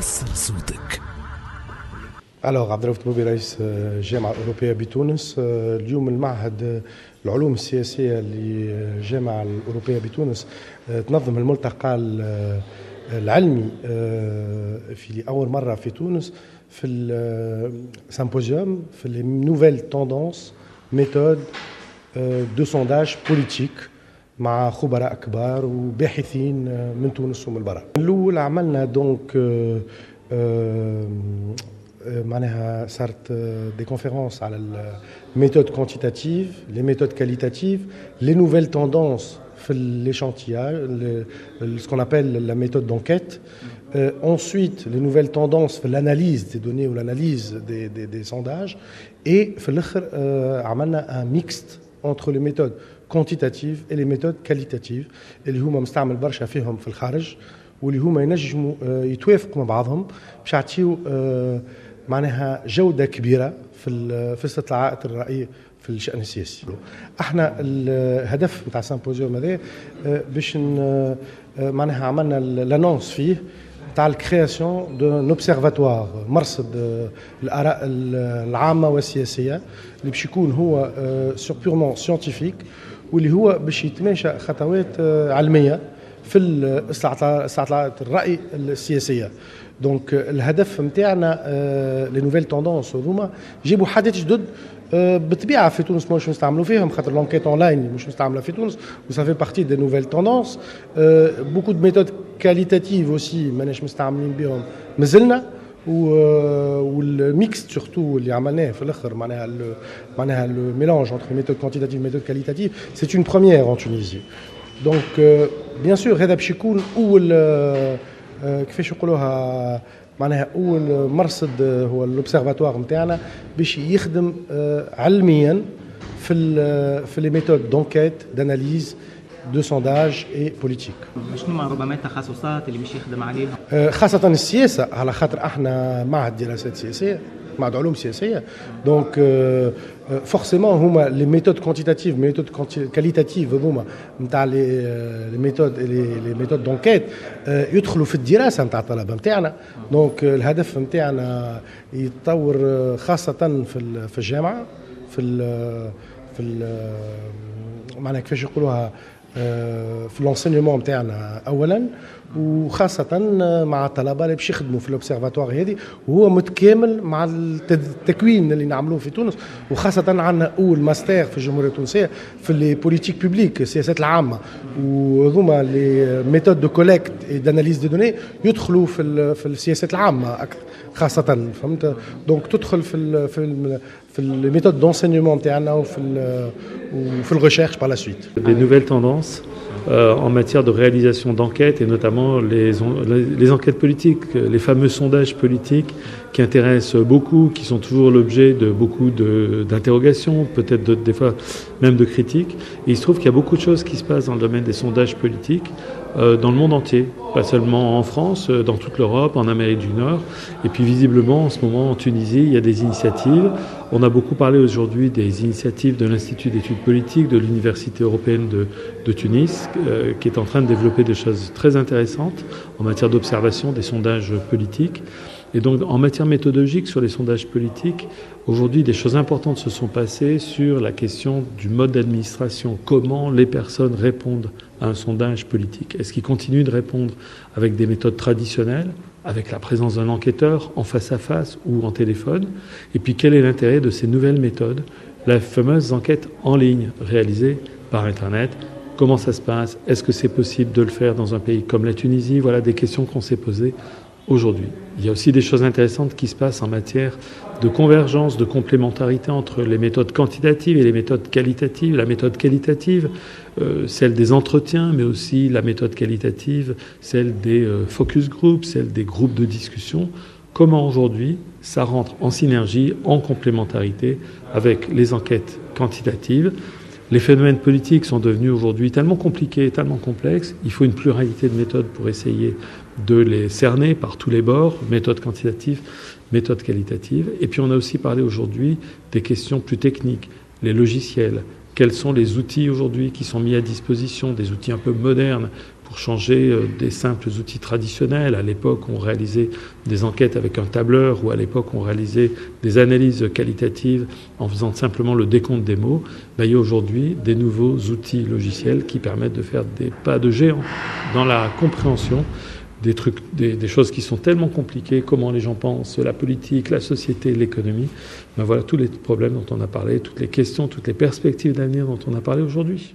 وصل صوتك. Alors عبد الرؤوف طبوبي رئيس الجامعة الأوروبية بتونس. اليوم المعهد العلوم السياسية للجامعة الأوروبية بتونس تنظم الملتقى العلمي في لأول مرة في تونس في السيمبوزيوم في les nouvelles tendances méthodes de sondage politique مع خبراء كبار وباحثين من تونس ومن برا. الأول عملنا دونك معناها صارت دي كونفيرونس على الميثود كوانتيتاتيف لي ميثود كاليتاتيف لي نوفيل توندونس في l'échantillage ce qu'on appelle la méthode d'enquête. Ensuite les nouvelles tendances في l'analyse des données ou l'analyse des sondages et في الاخر عملنا un mixte entre les méthodes quantitatives et les méthodes qualitatives اللي هما مستعمل برشا فيهم في الخارج واللي هما ينجموا يتوافقوا مع بعضهم باش يعطيو معناها جودة كبيرة في استطلاعات الرأي في الشأن السياسي. احنا الهدف نتاع السيمبوزيوم هذا باش معناها عملنا لانونس فيه تاع الكرياسيون دو اوبسيرفاتوار مرصد الآراء العامة والسياسية اللي باش يكون هو سور بيورمون سيانتيفيك واللي هو باش يتماشى خطوات علمية في استطلاعات الرأي السياسية. دونك الهدف نتاعنا لي نوفيل توندونس هذوما يجيبوا حاجات جدد بالطبيعه في تونس مش نستعملوا فيهم خاطر لونكيت اونلاين مش مستعمله في تونس وصافي بارتي دي نوفيل توندونس. بوكو دو ميثود كاليتاتيف اوسي ماناش مستعملين بهم مازلنا والميكس سورتو اللي عملناه في الاخر معناها لو ميلانج انتر ميثود كوانتيتاتيف ميثود كاليتاتيف سي اون بروميير ان تونيزي. دونك بيان سور هذا باش يكون اول كيفاش يقولوها معناها اول مرصد هو الاوبسيرفاتوار نتاعنا باش يخدم علميا في لي ميثود دونكيت داناليز دو سونداج اي بوليتيك. شنو ربما التخصصات اللي باش يخدم عليها؟ خاصه السياسه على خاطر احنا معهد دراسات سياسيه معهد علوم سياسيه. دونك فورسيمون هما لي ميثود كوانتيتاتيف ميثود كاليتاتيف هما نتاع لي ميثود دونكيت يدخلوا في الدراسه نتاع الطلبه نتاعنا. دونك الهدف نتاعنا يتطور خاصه في الجامعه في معناها كيفاش يقولوها في لونسينيومون نتاعنا اولا وخاصه مع الطلبه اللي باش يخدموا في الاوبسيرفاتوار هذه وهو متكامل مع التكوين اللي نعملوه في تونس وخاصه عندنا اول ماستر في الجمهوريه التونسيه في لي بوليتيك بوبليك السياسات العامه وهذوما لي ميثود دو كوليكت اي داناليز دي دوني يدخلوا في السياسات العامه خاصه فهمت. دونك تدخل في الميثود دونسينيومون نتاعنا وفي الريشيرش par la suite. Des nouvelles tendances en matière de réalisation d'enquêtes et notamment les enquêtes politiques, les fameux sondages politiques qui intéressent beaucoup, qui sont toujours l'objet de beaucoup d'interrogations, peut-être des fois même de critiques. Et il se trouve qu'il y a beaucoup de choses qui se passent dans le domaine des sondages politiques dans le monde entier, pas seulement en France, dans toute l'Europe, en Amérique du Nord. Et puis visiblement en ce moment en Tunisie, il y a des initiatives. On a beaucoup parlé aujourd'hui des initiatives de l'Institut d'études politiques de l'Université européenne de Tunis, qui est en train de développer des choses très intéressantes en matière d'observation des sondages politiques. Et donc en matière méthodologique sur les sondages politiques, aujourd'hui des choses importantes se sont passées sur la question du mode d'administration, comment les personnes répondent à un sondage politique. Est-ce qu'ils continuent de répondre avec des méthodes traditionnelles, avec la présence d'un enquêteur en face à face ou en téléphone? Et puis quel est l'intérêt de ces nouvelles méthodes, la fameuse enquête en ligne réalisée par Internet? Comment ça se passe? Est-ce que c'est possible de le faire dans un pays comme la Tunisie? Voilà des questions qu'on s'est posées aujourd'hui. Il y a aussi des choses intéressantes qui se passent en matière de convergence, de complémentarité entre les méthodes quantitatives et les méthodes qualitatives. La méthode qualitative, celle des entretiens, mais aussi la méthode qualitative, celle des focus groups, celle des groupes de discussion. Comment aujourd'hui ça rentre en synergie, en complémentarité avec les enquêtes quantitatives. Les phénomènes politiques sont devenus aujourd'hui tellement compliqués, tellement complexes. Il faut une pluralité de méthodes pour essayer de les cerner par tous les bords, méthode quantitative, méthode qualitative. Et puis on a aussi parlé aujourd'hui des questions plus techniques, les logiciels. Quels sont les outils aujourd'hui qui sont mis à disposition, des outils un peu modernes pour changer des simples outils traditionnels. À l'époque, on réalisait des enquêtes avec un tableur, ou à l'époque, on réalisait des analyses qualitatives en faisant simplement le décompte des mots. Il y a aujourd'hui des nouveaux outils logiciels qui permettent de faire des pas de géant dans la compréhension des choses qui sont tellement compliquées, comment les gens pensent, la politique, la société, l'économie. Voilà tous les problèmes dont on a parlé, toutes les questions, toutes les perspectives d'avenir dont on a parlé aujourd'hui.